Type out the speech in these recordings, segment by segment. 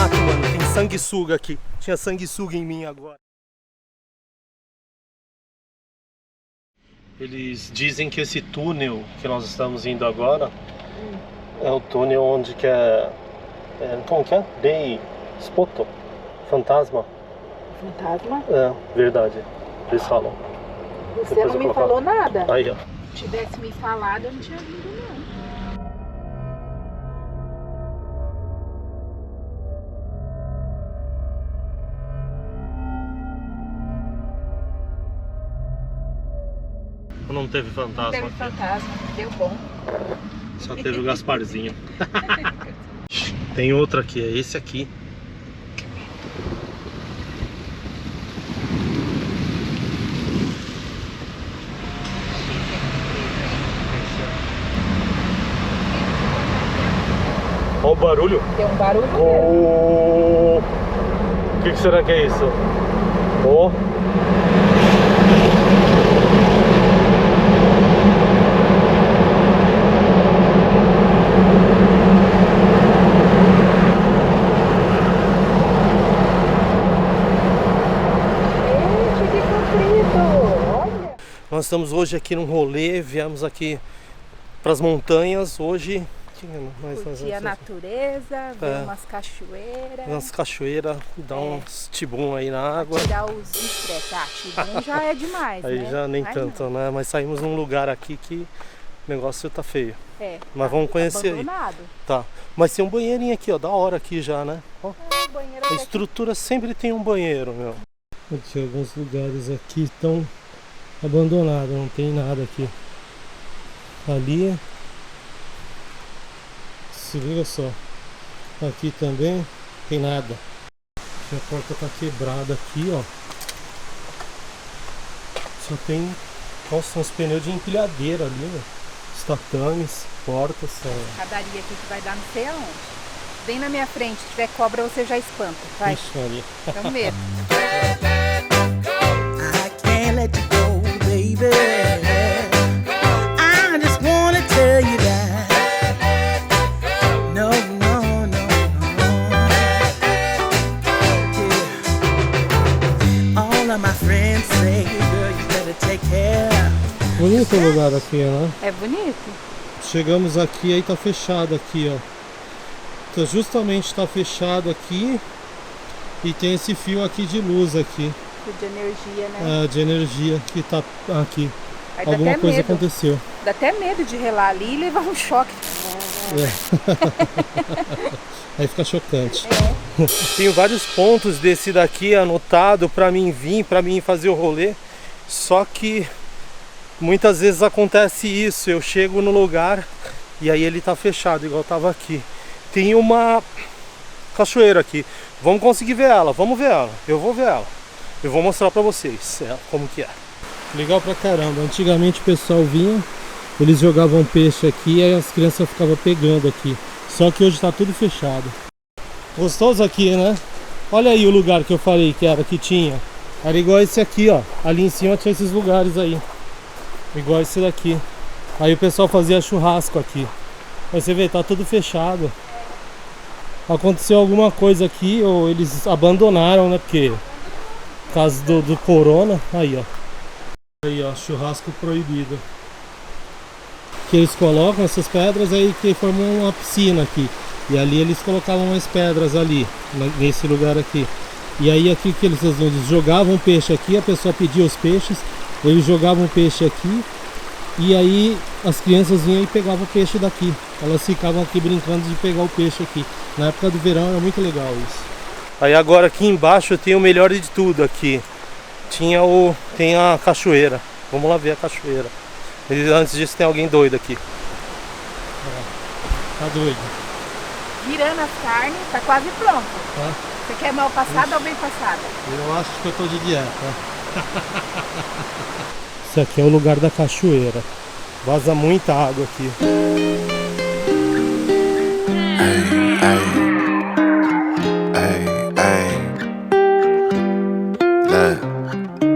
mato, mano. Tem sanguessuga aqui. Tinha sanguessuga em mim agora. Eles dizem que esse túnel que nós estamos indo agora é o túnel onde que como que é? Dei Spoto. Fantasma. Fantasma? É, verdade. Eles falam. Você Depois não me eu falou nada. Aí, ó. Se tivesse me falado, eu não tinha vindo, não. Não teve fantasma. Não teve aqui. fantasma, deu bom. Só teve o Gasparzinho. Tem outro aqui, é esse aqui. Olha o barulho. Tem um barulho mesmo. O que será que é isso? Oh. Gente, que comprido! Olha! Nós estamos hoje aqui num rolê, viemos aqui para as montanhas hoje. Curtir a natureza, ver umas cachoeiras. Umas cachoeiras, dar uns tibum aí na água. Tirar os estresses. Ah, tibum já é demais, Aí né? já nem Ai, tanto, não. né? Mas saímos num lugar aqui que o negócio tá feio. É. Mas vamos conhecer aí. Abandonado. Tá. Mas tem um banheirinho aqui, ó, da hora aqui já, né? Ó. É, o banheiro A até estrutura sempre tem um banheiro, meu. Aqui, alguns lugares aqui estão abandonados, não tem nada aqui. Ali, se liga só, aqui também tem nada. Aqui a porta tá quebrada aqui, ó. Só tem, nossa, uns pneus de empilhadeira ali, né? Os tatames, portas. padaria aqui que vai dar não sei aonde. Vem na minha frente, se tiver cobra você já espanta. Vai, Ixi, ali. tenho medo. I can't let you go, baby. I just wanna tell you that. No, no, no, no. Yeah. All of my friends say, girl, you better take care. Bonito o lugar aqui, né? É bonito? Chegamos aqui, aí tá fechado aqui, ó. Então, justamente tá fechado aqui. E tem esse fio aqui de luz aqui. De energia, né? De energia que tá aqui. Aí dá Alguma até coisa medo. aconteceu. Dá até medo de relar ali e levar um choque. Aí fica chocante. Tenho vários pontos desse daqui anotado pra mim vir, pra mim fazer o rolê. Só que muitas vezes acontece isso. Eu chego no lugar e aí ele tá fechado, igual tava aqui. Tem uma cachoeira aqui. Vamos conseguir ver ela, vamos ver ela. Eu vou ver ela. Eu vou mostrar pra vocês como que é. Legal pra caramba. Antigamente o pessoal vinha, eles jogavam peixe aqui e aí as crianças ficavam pegando aqui. Só que hoje tá tudo fechado. Gostoso aqui, né? Olha aí o lugar que eu falei que tinha. Era igual esse aqui, ó. Ali em cima tinha esses lugares aí. Igual esse daqui. Aí o pessoal fazia churrasco aqui. Aí você vê, tá tudo fechado. Aconteceu alguma coisa aqui ou eles abandonaram, né? Porque por causa do corona. Aí, ó. Aí, ó, churrasco proibido. Que eles colocam essas pedras aí que formam uma piscina aqui. E ali eles colocavam mais pedras ali, nesse lugar aqui. E aí aqui que eles faziam, eles jogavam peixe aqui, a pessoa pedia os peixes, eles jogavam peixe aqui. E aí as crianças vinham e pegavam o peixe daqui. Elas ficavam aqui brincando de pegar o peixe aqui. Na época do verão era muito legal isso. Aí agora aqui embaixo tem o melhor de tudo aqui. Tem a cachoeira. Vamos lá ver a cachoeira. E antes disso tem alguém doido aqui. Tá doido. Virando as carnes, tá quase pronto. Tá? Você quer mal passada ou bem passada? Eu acho que eu tô de dieta. Esse aqui é o lugar da cachoeira. Vaza muita água aqui.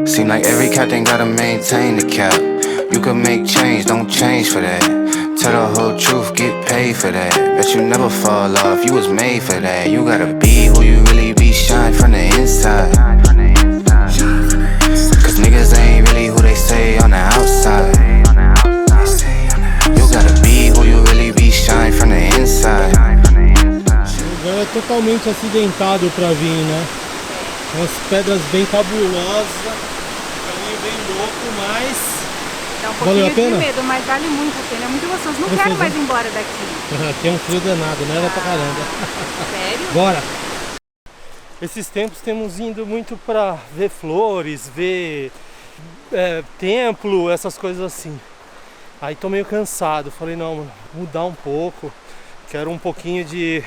Seem like every captain gotta maintain the cap. You can make change, don't change for that. Tell the whole truth, get paid for that. Bet you never fall off, you was made for that. You gotta be who you really be, shine from the inside. Cause niggas ain't really who they say on the outside. You gotta be who you really be, shine from the inside. O lugar é totalmente acidentado pra vir, né? Umas pedras bem cabulosas, caminho bem louco, mas Dá um valeu a pouquinho pena? de medo, mas vale muito a pena. É muito gostoso. Não Gostoso, quero mais né? ir embora daqui. Aqui é um frio danado, né? Pra caramba. Sério? Bora! Esses tempos temos indo muito pra ver flores, ver templo, essas coisas assim. Aí tô meio cansado, falei não, mano, mudar um pouco. Quero um pouquinho de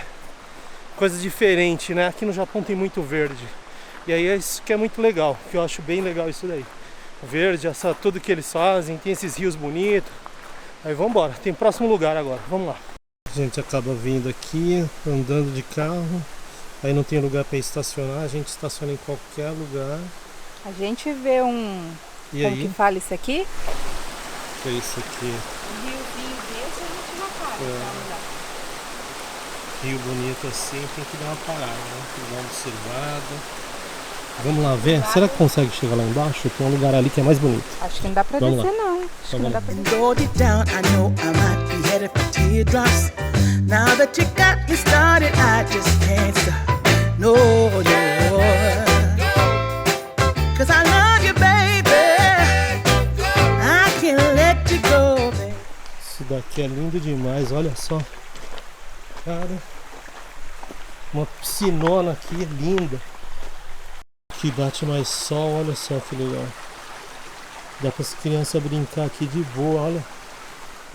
coisa diferente, né? Aqui no Japão tem muito verde. E aí é isso que é muito legal, que eu acho bem legal isso daí. O verde, tudo que eles fazem, tem esses rios bonitos. Aí vamos embora, tem próximo lugar agora, vamos lá. A gente acaba vindo aqui, andando de carro. Aí não tem lugar para estacionar, a gente estaciona em qualquer lugar. A gente vê E como aí? que fala isso aqui? Que é isso aqui? Um riozinho desse a gente já para. Rio bonito assim, tem que dar uma parada, né? Tem que dar uma observada. Vamos lá ver? Será que consegue chegar lá embaixo? Tem um lugar ali que é mais bonito. Acho que não dá pra Vamos descer não. Acho que não dá pra descer. Go deep down, I know I might be headed for teardrops. Now that you got me started, I just can't stop. No, no. Cause I love you, baby. I can't let you go, baby. Isso daqui é lindo demais, olha só. Cara, uma piscinona aqui, linda. Aqui bate mais sol, olha só que legal. Dá para as crianças brincar aqui de boa, olha.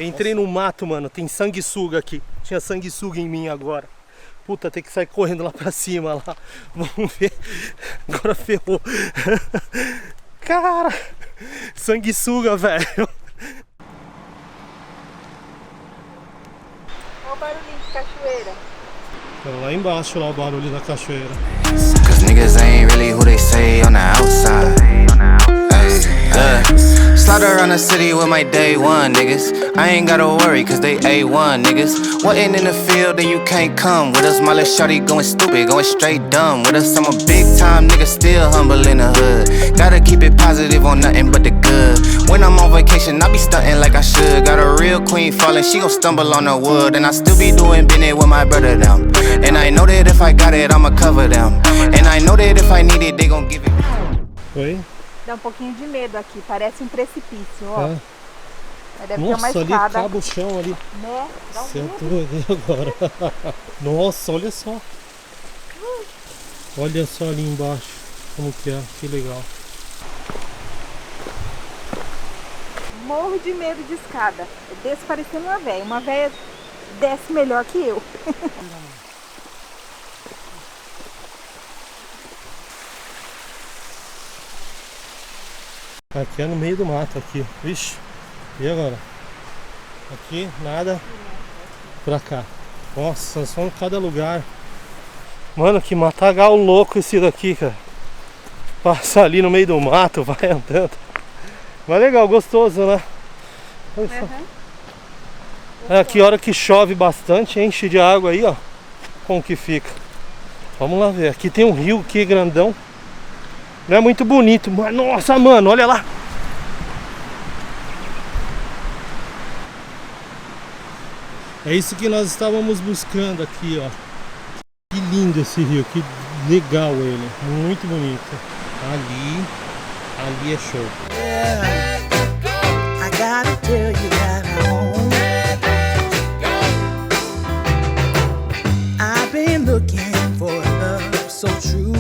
Entrei no mato, mano, tem sanguessuga aqui. Tinha sanguessuga em mim agora. Puta, tem que sair correndo lá pra cima lá. Vamos ver. Agora ferrou. Cara, sanguessuga, velho. Olha o barulhinho de cachoeira. Tá lá embaixo, lá o barulho da cachoeira. Cause niggas ain't really who they say on the outside. Slide around the city with my day one niggas. I ain't gotta worry cause they A1 niggas. Wasn't in the field then you can't come with us. My little shawty going stupid, going straight dumb with us. I'm a big time nigga, still humble in the hood. Gotta keep it positive on nothing but the good. When I'm on vacation, I be stunting like I should. Got a real queen falling, she gon' stumble on the wood. And I still be doing business with my brother them. And I know that if I got it, I'ma cover them. And I know that if I need it, they gon' give it. Oi? Dá um pouquinho de medo aqui, parece um precipício, ó. É. Mas deve ter uma Nossa, ali escada. acaba o chão ali. Né? Dá um medo. Sentou ali agora. Nossa, olha só. Olha só ali embaixo. Como que é, que legal. Morro de medo de escada. Eu desço parecendo uma véia. Uma véia desce melhor que eu. Aqui é no meio do mato aqui. Vixe. E agora? Aqui, nada. Pra cá. Nossa, só em cada lugar. Mano, que matagal louco esse daqui, cara. Passa ali no meio do mato, vai andando. Mas legal, gostoso, né? Olha só. É aqui, hora que chove bastante, enche de água aí, ó. Como que fica? Vamos lá ver. Aqui tem um rio aqui grandão. Não é muito bonito, mas nossa, mano, olha lá. É isso que nós estávamos buscando aqui, ó. Que lindo esse rio, que legal ele. Muito bonito. Ali é show. Yeah, I gotta tell you that I've been looking for a love so true.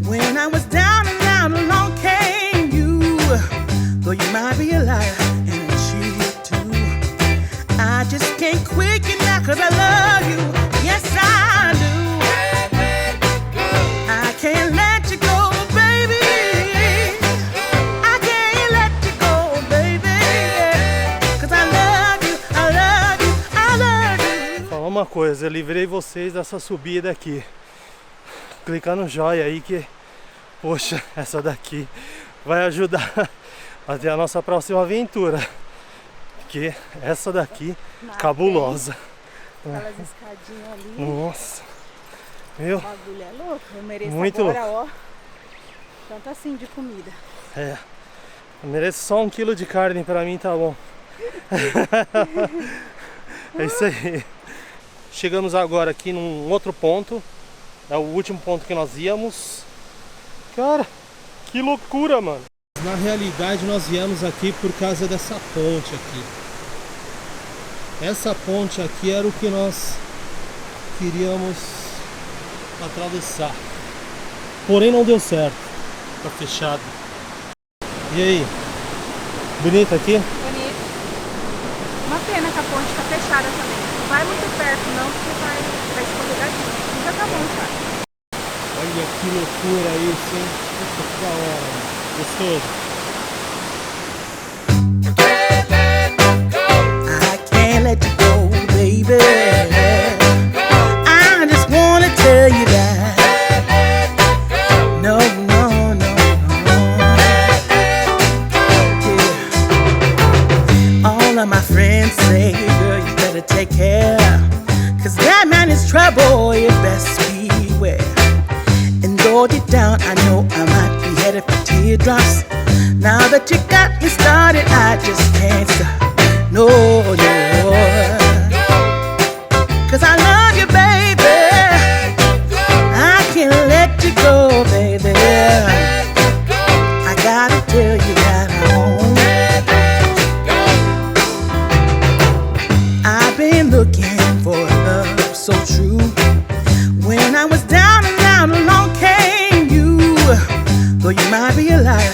When I was down and out, along came you. Though you might be a liar and a cheat too, I just can't quit you now 'cause I love you. Yes, I do. I can't let you go, baby. I can't let you go, baby. 'Cause I love you, I love you, I love you. Vou falar uma coisa, eu livrei vocês dessa subida aqui. Clicar no joia aí que, poxa, essa daqui vai ajudar até a nossa próxima aventura. Porque essa daqui, Na cabulosa. Aquelas escadinhas ali. Nossa. Meu, O bagulho é louco. Eu mereço Muito agora, ó. Tanto assim de comida. é. Eu mereço só 1 quilo de carne, pra mim tá bom. É isso aí. Chegamos agora aqui num outro ponto. É o último ponto que nós íamos. Cara, que loucura, mano. Na realidade nós viemos aqui por causa dessa ponte aqui. Essa ponte aqui era o que nós queríamos atravessar. Porém não deu certo. Tá fechado. E aí? Bonito aqui? Bonito. Uma pena que a ponte tá fechada também. Não vai muito perto não, porque vai escorregadinho. Já tá bom já. Olha que loucura isso, hein? Puta que da hora, mano. Gostoso. I can't let you go, baby. I just wanna tell you that. No, no, no, no. Yeah. All of my friends say, girl, you better take care. 'Cause that man is trouble, you best beware. And though deep down, I know I might be headed for teardrops. Now that you got me started, I just can't stop. No, no. 'Cause I love you, baby. I can't let you go, baby. I gotta tell you that I won't. I've been looking for love so true. When I was down and out, along came you. Though you might be a liar,